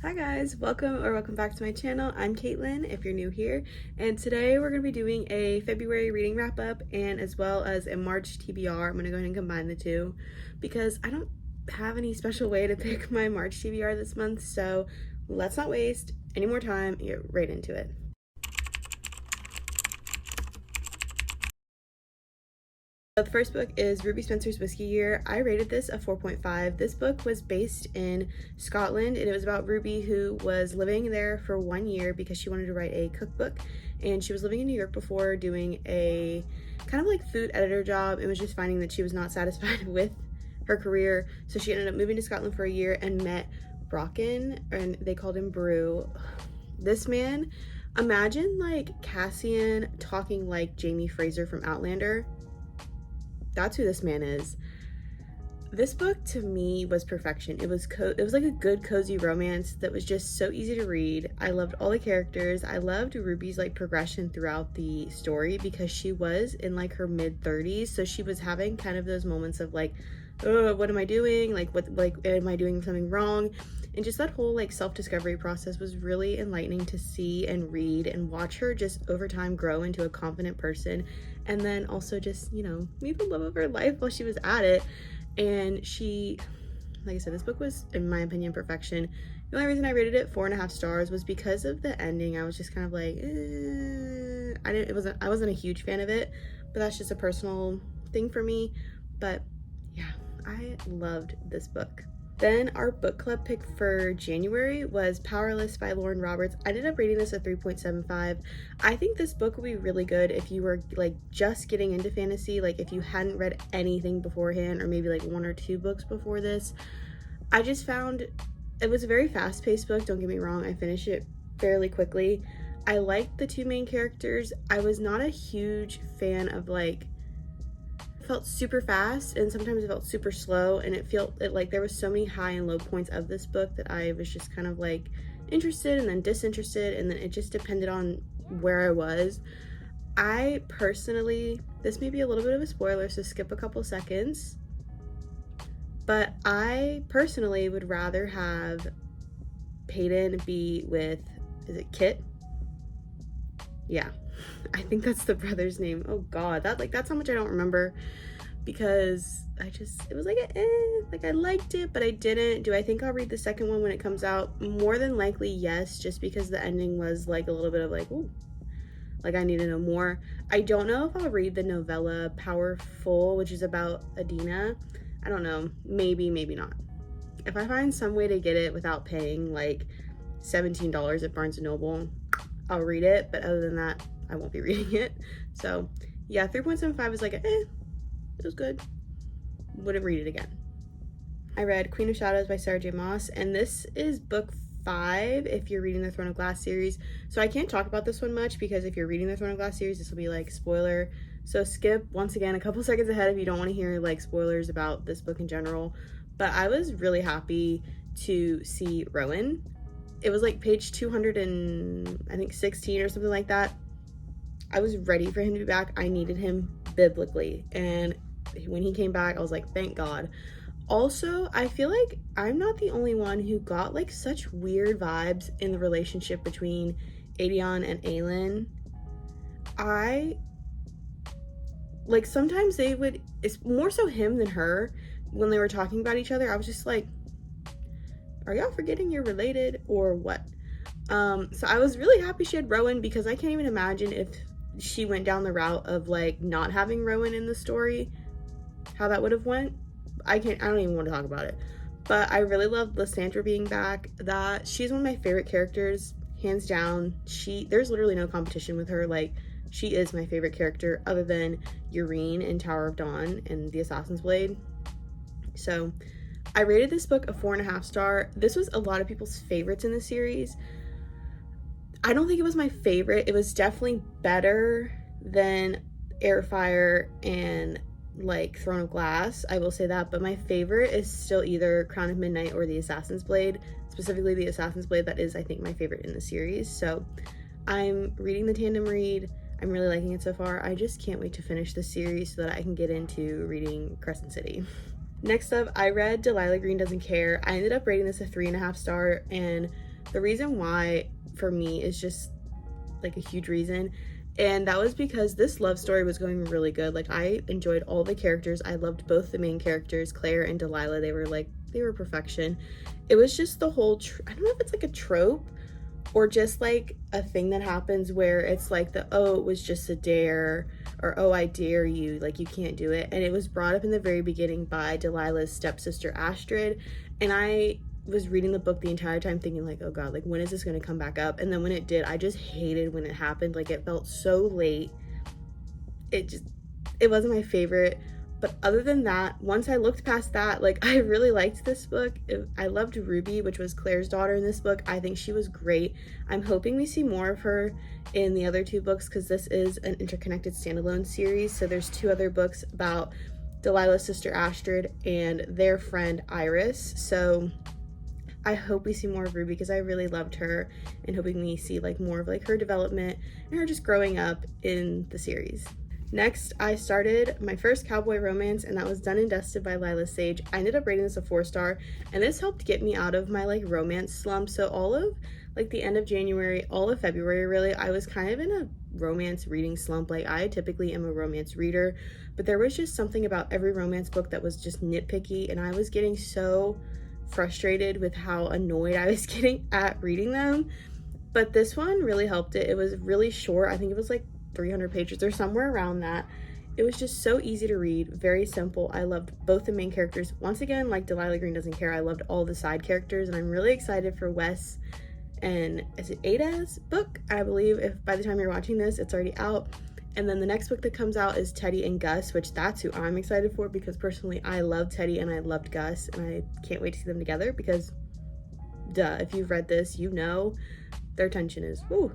Hi guys, welcome back to my channel. I'm Caitlin if you're new here, and today we're going to be doing a February reading wrap up and as well as a March TBR. I'm going to go ahead and combine the two because I don't have any special way to pick my March TBR this month, so let's not waste any more time and get right into it. The first book is Ruby Spencer's Whiskey Year. I rated this a 4.5. This book was based in Scotland and it was about Ruby, who was living there for 1 year because she wanted to write a cookbook, and she was living in New York before doing a kind of like food editor job and was just finding that she was not satisfied with her career. So she ended up moving to Scotland for a year and met Brocken, and they called him Brew. This man, imagine like Cassian talking like Jamie Fraser from Outlander. That's who this man is. This book to me was perfection. It was like a good cozy romance that was just so easy to read. I loved all the characters. I loved Ruby's like progression throughout the story because she was in like her mid 30s, so she was having kind of those moments of like, oh, what am I doing? Like am I doing something wrong? And just that whole like self-discovery process was really enlightening to see and read and watch her just over time grow into a confident person, and then also just, you know, meet the love of her life while she was at it. And she, like I said, this book was, in my opinion, perfection. The only reason I rated it 4.5 stars was because of the ending. I was just kind of like, I wasn't a huge fan of it, but that's just a personal thing for me. But yeah, I loved this book. Then our book club pick for January was Powerless by Lauren Roberts. I ended up rating this a 3.75. I think this book would be really good if you were like just getting into fantasy, like if you hadn't read anything beforehand or maybe like 1 or 2 books before this. I just found it was a very fast-paced book, don't get me wrong. I finished it fairly quickly. I liked the 2 main characters. I was not a huge fan of like, felt super fast and sometimes it felt super slow, and it like there was so many high and low points of this book that I was just kind of like interested and then disinterested, and then it just depended on where I was. I personally, this may be a little bit of a spoiler, so skip a couple seconds, but I personally would rather have Peyton be with, is it Kit? Yeah, I think that's the brother's name. Oh god, that's how much I don't remember, because it was like like I liked it, but I didn't. Do I think I'll read the second one when it comes out? More than likely yes, just because the ending was like a little bit of like, ooh, like I need to know more. I don't know if I'll read the novella Powerful, which is about Adina. I don't know, maybe not. If I find some way to get it without paying like $17 at Barnes & Noble, I'll read it, but other than that, I won't be reading it. So yeah, 3.75 is like it was good. Wouldn't read it again. I read Queen of Shadows by Sarah J. Maas, and this is book 5 if you're reading the Throne of Glass series. So I can't talk about this one much because if you're reading the Throne of Glass series, this will be like spoiler. So skip once again a couple seconds ahead if you don't want to hear like spoilers about this book in general. But I was really happy to see Rowan. It was like page 200 and I think 16 or something like that. I was ready for him to be back. I needed him biblically, and when he came back I was like, thank God. Also, I feel like I'm not the only one who got like such weird vibes in the relationship between Adion and Aelin. I like sometimes it's more so him than her when they were talking about each other. I was just like, are y'all forgetting you're related or what? So I was really happy she had Rowan, because I can't even imagine if she went down the route of like not having Rowan in the story, how that would have went. I don't even want to talk about it. But I really love Lysandra being back. That she's one of my favorite characters, hands down. There's literally no competition with her. Like, she is my favorite character other than Yrene in Tower of Dawn and the Assassin's Blade. So I rated this book a 4.5 star. This was a lot of people's favorites in the series. I don't think it was my favorite. It was definitely better than Airfire and like Throne of Glass, I will say that, but my favorite is still either Crown of Midnight or the Assassin's Blade, specifically the Assassin's Blade. That is, I think, my favorite in the series. So I'm reading the tandem read. I'm really liking it so far. I just can't wait to finish this series so that I can get into reading Crescent City. Next up, I read Delilah Green Doesn't Care. I ended up rating this a 3.5 star, and The reason why for me is just like a huge reason, and that was because this love story was going really good. Like, I enjoyed all the characters. I loved both the main characters, Claire and Delilah. They were perfection. It was just the whole I don't know if it's like a trope or just like a thing that happens where it's like oh, it was just a dare, or oh, I dare you, like you can't do it. And it was brought up in the very beginning by Delilah's stepsister Astrid, and I was reading the book the entire time thinking like, oh god, like when is this going to come back up? And then when it did, I just hated when it happened. Like, it felt so late. It wasn't my favorite. But other than that, once I looked past that, like, I really liked this book. I loved Ruby, which was Claire's daughter in this book. I think she was great. I'm hoping we see more of her in the other two books, because this is an interconnected standalone series. So there's 2 other books about Delilah's sister Astrid and their friend Iris. So I hope we see more of Ruby, because I really loved her, and hoping we see like more of like her development and her just growing up in the series. Next, I started my first cowboy romance, and that was Done and Dusted by Lila Sage. I ended up rating this a 4-star, and this helped get me out of my like romance slump. So all of like the end of January, all of February really, I was kind of in a romance reading slump. Like, I typically am a romance reader, but there was just something about every romance book that was just nitpicky, and I was getting so frustrated with how annoyed I was getting at reading them. But this one really helped it. It was really short. I think it was like 300 pages or somewhere around that. It was just so easy to read, very simple. I loved both the main characters. Once again, like Delilah Green Doesn't Care, I loved all the side characters, and I'm really excited for Wes and is it Ada's book? I believe if by the time you're watching this, it's already out. And then the next book that comes out is Teddy and Gus, which that's who I'm excited for, because personally I love Teddy and I loved Gus, and I can't wait to see them together because duh, if you've read this, you know their tension is woo.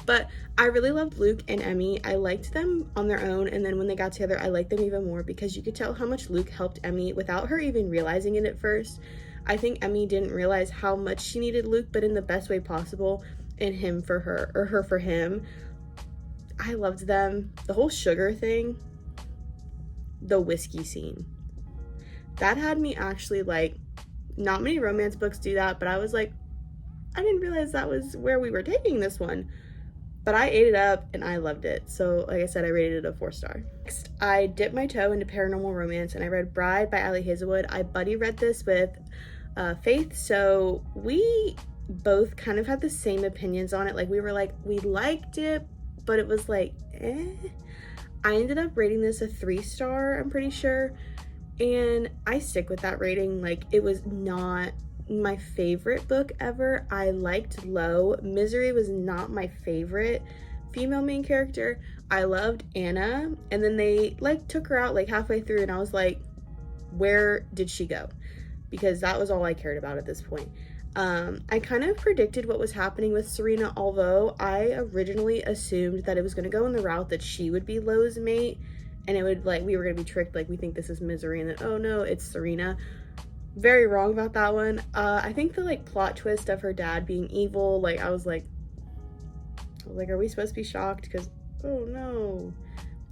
But I really loved Luke and Emmy. I liked them on their own, and then when they got together, I liked them even more, because you could tell how much Luke helped Emmy without her even realizing it at first. I think Emmy didn't realize how much she needed Luke, but in the best way possible, and him for her, or her for him. I loved them. The whole sugar thing, the whiskey scene, that had me actually like, not many romance books do that, but I was like, I didn't realize that was where we were taking this one. But I ate it up and I loved it. So like I said, I rated it a 4-star. Next, I dipped my toe into paranormal romance, and I read Bride by Ali Hazelwood. I buddy read this with Faith, so we both kind of had the same opinions on it. Like, we were like, we liked it, but it was like, eh. I ended up rating this a 3-star, I'm pretty sure. And I stick with that rating. Like, it was not my favorite book ever. I liked Lo. Misery was not my favorite female main character. I loved Anna, and then they like took her out like halfway through, and I was like, where did she go? Because that was all I cared about at this point. I kind of predicted what was happening with Serena, although I originally assumed that it was going to go in the route that she would be Lo's mate, and it would like, we were going to be tricked, like we think this is Misery, and then oh no, it's Serena. Very wrong about that one. I think the like plot twist of her dad being evil, like I was like, are we supposed to be shocked? Because oh no,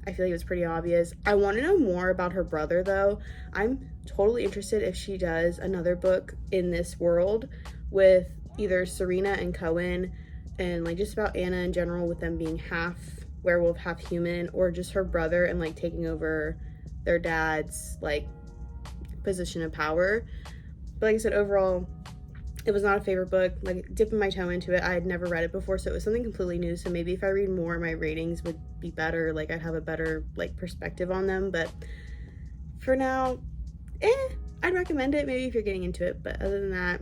I feel like it was pretty obvious. I want to know more about her brother though. I'm totally interested if she does another book in this world with either Serena and Cohen, and like just about Anna in general, with them being half werewolf, half human, or just her brother and like taking over their dad's like position of power. But like I said, overall it was not a favorite book. Like, dipping my toe into it, I had never read it before, so it was something completely new. So maybe if I read more, my ratings would be better, like I'd have a better like perspective on them. But for now, I'd recommend it maybe if you're getting into it, but other than that,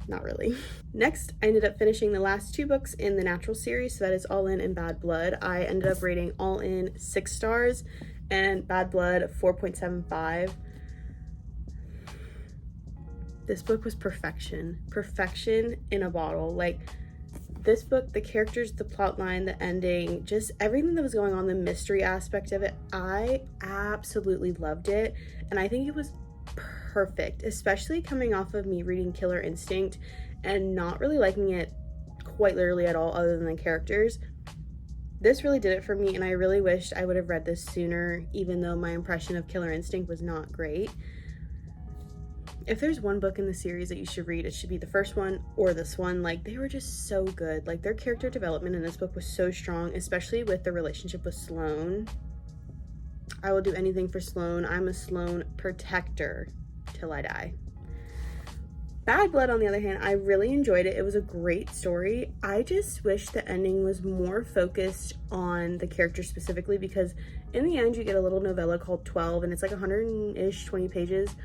not really. Next, I ended up finishing the last 2 books in the Natural series, so that is All In and Bad Blood. I ended up rating All In 6 stars and Bad Blood 4.75. This book was perfection in a bottle. Like, this book, the characters, the plot line, the ending, just everything that was going on, the mystery aspect of it, I absolutely loved it. And I think it was perfect, especially coming off of me reading Killer Instinct and not really liking it quite literally at all, other than the characters. This really did it for me, and I really wished I would have read this sooner, even though my impression of Killer Instinct was not great. if there's one book in the series that you should read, it should be the first one or this one. Like, they were just so good. Like, their character development in this book was so strong, especially with the relationship with Sloane. I will do anything for Sloane. I'm a Sloane protector till I die. Bad Blood, on the other hand, I really enjoyed it. It was a great story. I just wish the ending was more focused on the character specifically, because in the end you get a little novella called 12, and it's like 100-ish 20 pages,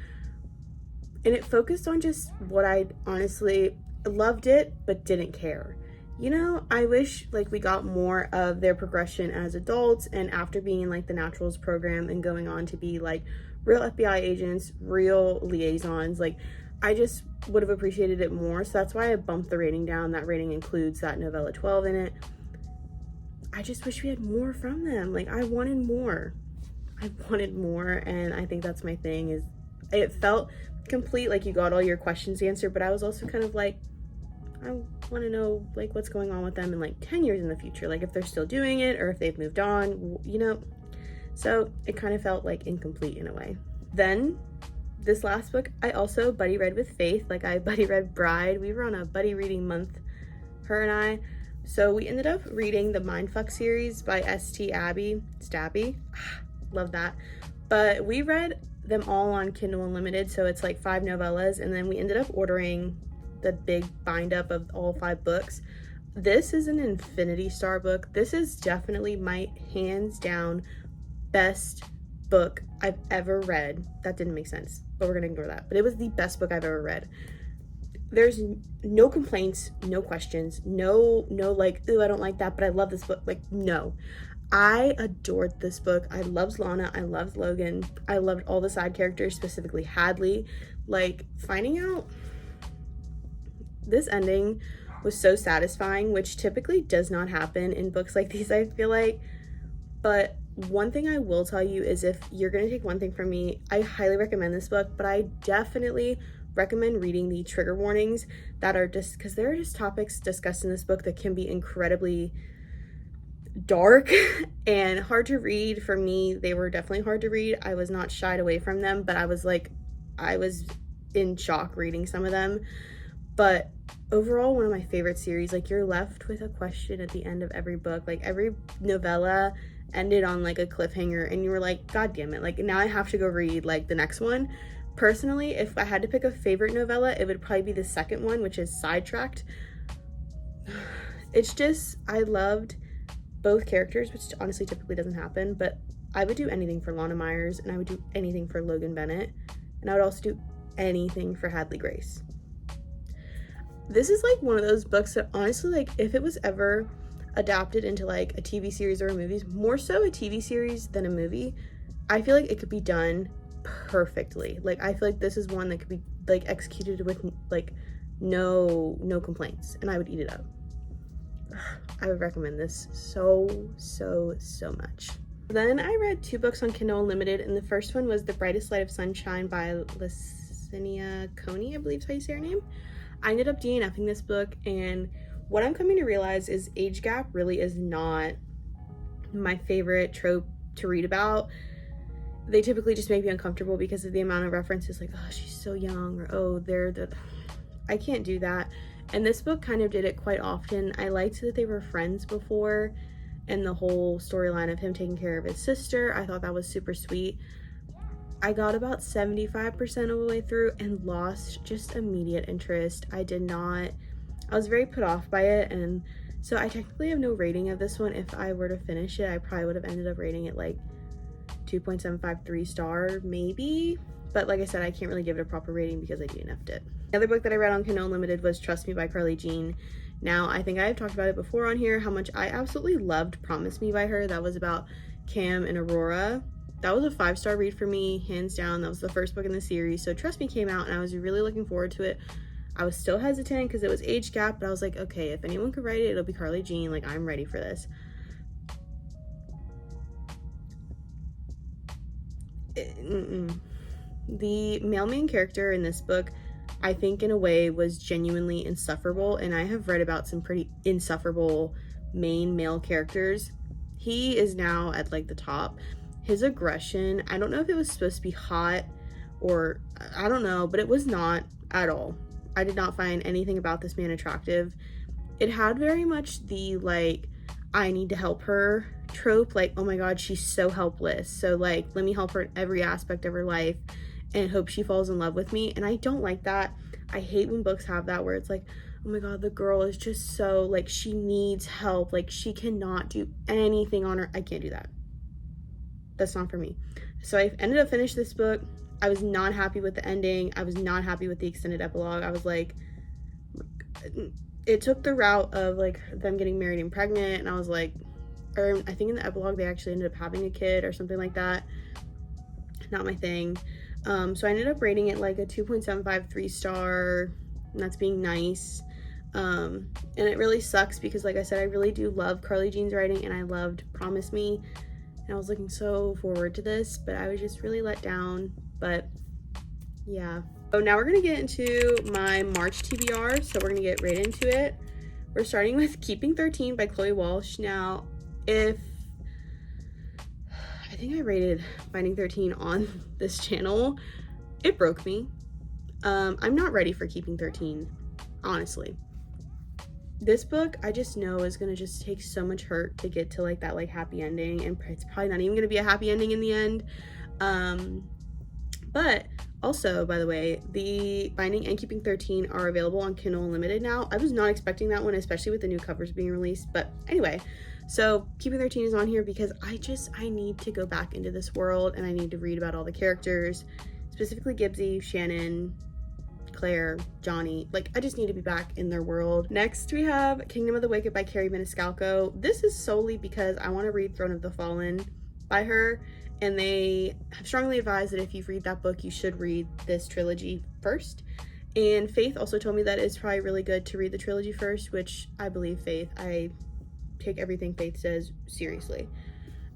and it focused on just what I honestly loved it but didn't care. You know, I wish like we got more of their progression as adults, and after being in like the Naturals program and going on to be like real FBI agents, real liaisons. Like, I just would have appreciated it more. So that's why I bumped the rating down. That rating includes that novella 12 in it. I just wish we had more from them. Like, I wanted more. And I think that's my thing, is it felt complete, like you got all your questions answered, but I was also kind of like, I want to know like what's going on with them in like 10 years in the future, like if they're still doing it or if they've moved on, you know. So it kind of felt like incomplete in a way. Then this last book I also buddy read with Faith. Like, I buddy read Bride. We were on a buddy reading month, her and I. So we ended up reading the Mindfuck series by St. Abby. Stabby. Love that. But we read them all on Kindle Unlimited, so it's like 5 novellas, and then we ended up ordering the big bind up of all 5 books. This is an Infinity Star book. This is definitely my hands down best book I've ever read. That didn't make sense, but we're gonna ignore that. But it was the best book I've ever read. There's no complaints, no questions, no like, ooh, I don't like that, but I love this book. Like, no. I adored this book. I loved Lana. I loved Logan. I loved all the side characters, specifically Hadley. Like, finding out this ending was so satisfying, which typically does not happen in books like these, I feel like. But one thing I will tell you is, if you're going to take one thing from me, I highly recommend this book, but I definitely recommend reading the trigger warnings that are just, because there are just topics discussed in this book that can be incredibly dark and hard to read. For me, they were definitely hard to read. I was not shied away from them, but I was in shock reading some of them. But overall, one of my favorite series. Like, you're left with a question at the end of every book. Like, every novella ended on like a cliffhanger, and you were like, God damn it, like, now I have to go read like the next one. Personally, if I had to pick a favorite novella, it would probably be the second one, which is Sidetracked. It's just, I loved both characters, which honestly typically doesn't happen, but I would do anything for Lana Myers, and I would do anything for Logan Bennett, and I would also do anything for Hadley Grace. This is like one of those books that honestly, like, if it was ever adapted into like a TV series or a movie, more so a TV series than a movie, I feel like it could be done perfectly. Like, I feel like this is one that could be like executed with like no complaints, and I would eat it up. I would recommend this so much. Then I read 2 books on Kindle Unlimited, and the first one was The Brightest Light of Sunshine by Licinia Coney, I believe is how you say her name. I ended up DNFing this book, and what I'm coming to realize is age gap really is not my favorite trope to read about. They typically just make me uncomfortable because of the amount of references, like, oh, she's so young, or oh, they're the... I can't do that. And this book kind of did it quite often. I liked that they were friends before, and the whole storyline of him taking care of his sister, I thought that was super sweet. I got about 75% of the way through and lost just immediate interest. I was very put off by it, and so I technically have no rating of this one. If I were to finish it, I probably would have ended up rating it like 2.753 star, maybe. But like I said, I can't really give it a proper rating because I DNF'd it. The other book that I read on Kindle Unlimited was Trust Me by Carly Jean. Now, I think I've talked about it before on here, how much I absolutely loved Promise Me by her. That was about Cam and Aurora. That was a 5-star read for me, hands down. That was the first book in the series. So Trust Me came out, and I was really looking forward to it. I was still hesitant because it was age gap, but I was like, okay, if anyone could write it, it'll be Carly Jean. Like, I'm ready for this. The mailman character in this book, I think in a way was genuinely insufferable, and I have read about some pretty insufferable main male characters. He is now at like the top. His aggression, I don't know if it was supposed to be hot or I don't know, but it was not at all. I did not find anything about this man attractive. It had very much the like, I need to help her trope, like, oh my god, she's so helpless, so like let me help her in every aspect of her life and hope she falls in love with me. And I don't like that. I hate when books have that, where it's like, oh my god, the girl is just so like, she needs help, like she cannot do anything on her. I can't do that. That's not for me. So I ended up finishing this book. I was not happy with the ending. I was not happy with the extended epilogue. I was like, it took the route of like them getting married and pregnant, and I was like, or I think in the epilogue they actually ended up having a kid or something like that. Not my thing. So I ended up rating it like a 2.75 3-star, and that's being nice. And it really sucks because, like I said, I really do love Carly Jean's writing, and I loved Promise Me, and I was looking so forward to this, but I was just really let down. But yeah. So now we're gonna get into my March TBR, so we're gonna get right into it. We're starting with Keeping 13 by Chloe Walsh. Now, I think I rated Finding 13 on this channel, it broke me. I'm not ready for Keeping 13, honestly. This book, I just know is gonna just take so much hurt to get to like that like happy ending, and it's probably not even gonna be a happy ending in the end. But also, by the way, the Finding and Keeping 13 are available on Kindle Unlimited now. I was not expecting that one, especially with the new covers being released. But anyway, so Keeping 13 is on here because I need to go back into this world, and I need to read about all the characters, specifically Gibbsy, Shannon, Claire, Johnny. Like, I just need to be back in their world. Next, we have Kingdom of the Wicked by Carrie Maniscalco. This is solely because I want to read Throne of the Fallen by her, and they have strongly advised that if you read that book, you should read this trilogy first. And Faith also told me that it's probably really good to read the trilogy first, which I believe Faith. I take everything Faith says seriously.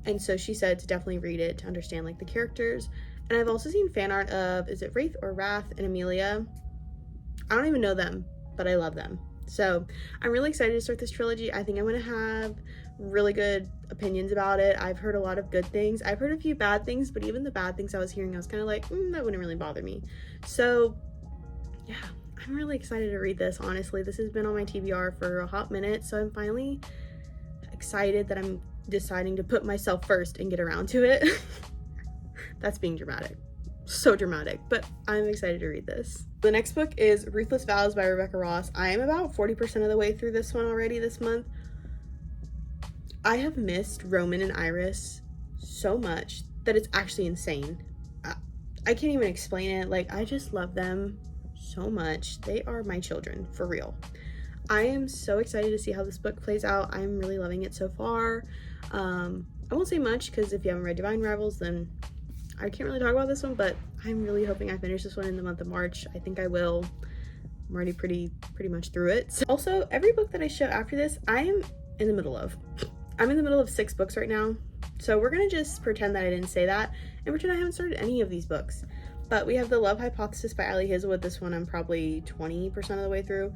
And so she said to definitely read it to understand like the characters. And I've also seen fan art of, is it Wraith or Wrath and Amelia? I don't even know them, but I love them. So I'm really excited to start this trilogy. I think I'm gonna have really good opinions about it. I've heard a lot of good things. I've heard a few bad things, but even the bad things I was hearing, I was kind of like, that wouldn't really bother me. So yeah, I'm really excited to read this, honestly. This has been on my TBR for a hot minute, so I'm finally excited that I'm deciding to put myself first and get around to it. That's being dramatic. So dramatic, but I'm excited to read this. The next book is Ruthless Vows by Rebecca Ross. I am about 40% of the way through this one already this month. I have missed Roman and Iris so much that it's actually insane. I can't even explain it. Like, I just love them so much. They are my children, for real. I am so excited to see how this book plays out. I'm really loving it so far. I won't say much because if you haven't read Divine Rivals, then I can't really talk about this one, but I'm really hoping I finish this one in the month of March. I think I will. I'm already pretty much through it. So also, every book that I show after this, I am in the middle of. I'm in the middle of 6 books right now. So we're gonna just pretend that I didn't say that and pretend I haven't started any of these books. But we have The Love Hypothesis by Ali Hazelwood. This one I'm probably 20% of the way through.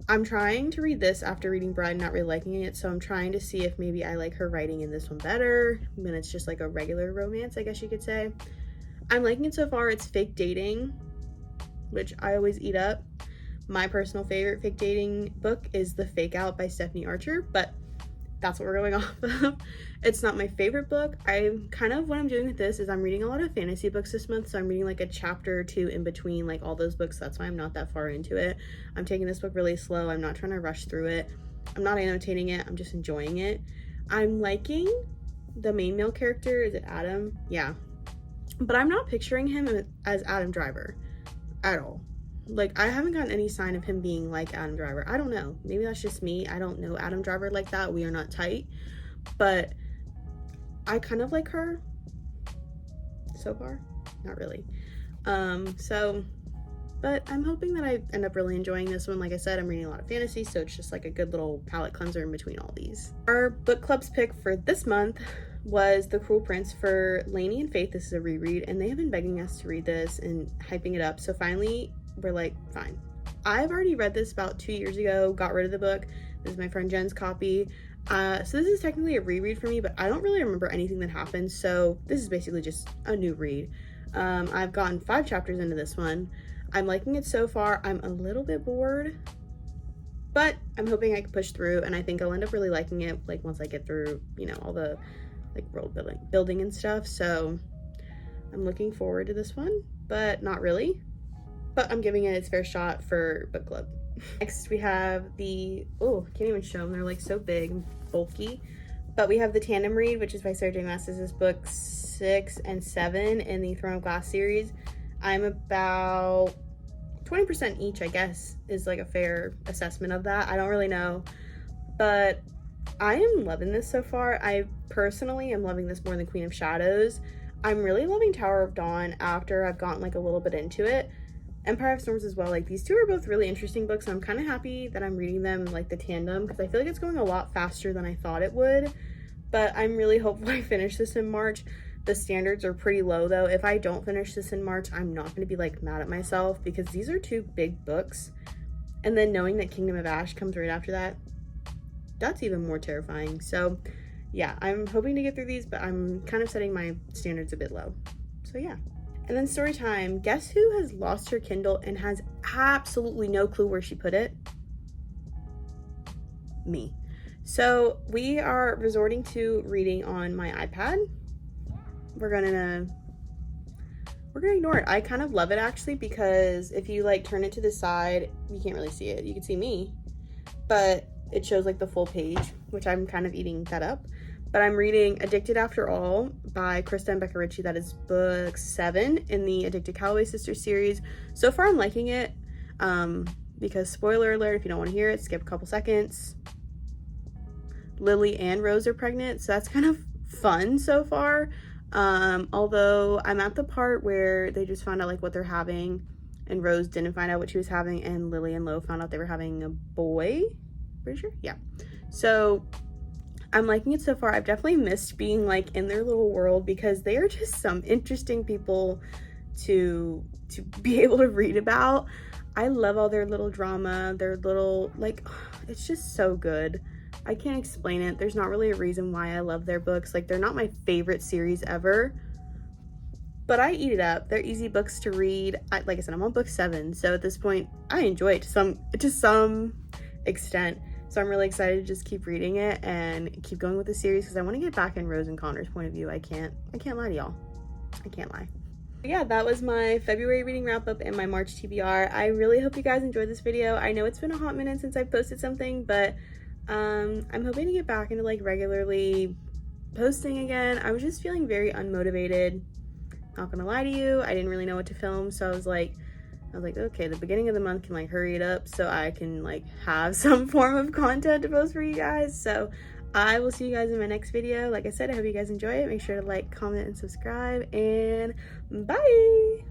I'm trying to read this after reading Bride and not really liking it, so I'm trying to see if maybe I like her writing in this one better when it's just like a regular romance, I guess you could say. I'm liking it so far. It's fake dating, which I always eat up. My personal favorite fake dating book is The Fake Out by Stephanie Archer, but that's what we're going off of. It's not my favorite book. What I'm doing with this is I'm reading a lot of fantasy books this month, so I'm reading like a chapter or two in between like all those books. That's why I'm not that far into it. I'm taking this book really slow. I'm not trying to rush through it. I'm not annotating it. I'm just enjoying it. I'm liking the main male character. Is it Adam? Yeah. But I'm not picturing him as Adam Driver at all. Like, I haven't gotten any sign of him being like Adam Driver. I don't know. Maybe that's just me. I don't know Adam Driver like that. We are not tight. But I kind of like her so far. Not really. But I'm hoping that I end up really enjoying this one. Like I said, I'm reading a lot of fantasy, so it's just like a good little palate cleanser in between all these. Our book club's pick for this month was The Cruel Prince for Lainey and Faith. This is a reread, and they have been begging us to read this and hyping it up. So finally, we're like, fine. I've already read this about 2 years ago, got rid of the book. This is my friend Jen's copy. So this is technically a reread for me, but I don't really remember anything that happened. So this is basically just a new read. I've gotten 5 chapters into this one. I'm liking it so far. I'm a little bit bored, but I'm hoping I can push through, and I think I'll end up really liking it, like, once I get through, you know, all the, like, world building and stuff. So I'm looking forward to this one, but not really. But I'm giving it its fair shot for book club. Next, we have the, oh, I can't even show them. They're, like, so big and bulky. But we have the tandem read, which is by Sarah J. Maas. This is book 6 and 7 in the Throne of Glass series. I'm about 20% each, I guess, is like a fair assessment of that. I don't really know, but I am loving this so far. I personally am loving this more than Queen of Shadows. I'm really loving Tower of Dawn after I've gotten like a little bit into it. Empire of Storms as well. Like, these two are both really interesting books, and I'm kind of happy that I'm reading them like the tandem, because I feel like it's going a lot faster than I thought it would. But I'm really hopeful I finish this in March. The standards are pretty low though. If I don't finish this in March, I'm not going to be like mad at myself, because these are 2 big books. And then knowing that Kingdom of Ash comes right after that, that's even more terrifying. So yeah, I'm hoping to get through these, but I'm kind of setting my standards a bit low. So yeah. And then story time. Guess who has lost her Kindle and has absolutely no clue where she put it? Me. So we are resorting to reading on my iPad. We're gonna ignore it. I kind of love it actually, because if you like turn it to the side, you can't really see it. You can see me, but it shows like the full page, which I'm kind of eating that up. But I'm reading Addicted After All by Krista and Becca Ritchie. That is book 7 in the Addicted Calloway Sisters series. So far I'm liking it, because spoiler alert, if you don't want to hear it, skip a couple seconds. Lily and Rose are pregnant, so that's kind of fun so far. Although I'm at the part where they just found out like what they're having, and Rose didn't find out what she was having, and Lily and Lo found out they were having a boy. Pretty sure? Yeah. So I'm liking it so far. I've definitely missed being like in their little world, because they are just some interesting people to be able to read about. I love all their little drama, their little, like, it's just so good. I can't explain it. There's not really a reason why I love their books. Like, they're not my favorite series ever, but I eat it up. They're easy books to read. Like I said, I'm on book 7, so at this point I enjoy it to some extent. So I'm really excited to just keep reading it and keep going with the series, because I want to get back in Rose and Connor's point of view. I can't lie to y'all. I can't lie. But yeah, that was my February reading wrap up and my March TBR. I really hope you guys enjoyed this video. I know it's been a hot minute since I posted something, but I'm hoping to get back into like regularly posting again. I was just feeling very unmotivated. Not gonna lie to you, I didn't really know what to film, so I was like, okay, the beginning of the month can like hurry it up so I can like have some form of content to post for you guys. So I will see you guys in my next video. Like I said, I hope you guys enjoy it. Make sure to like, comment, and subscribe, and bye.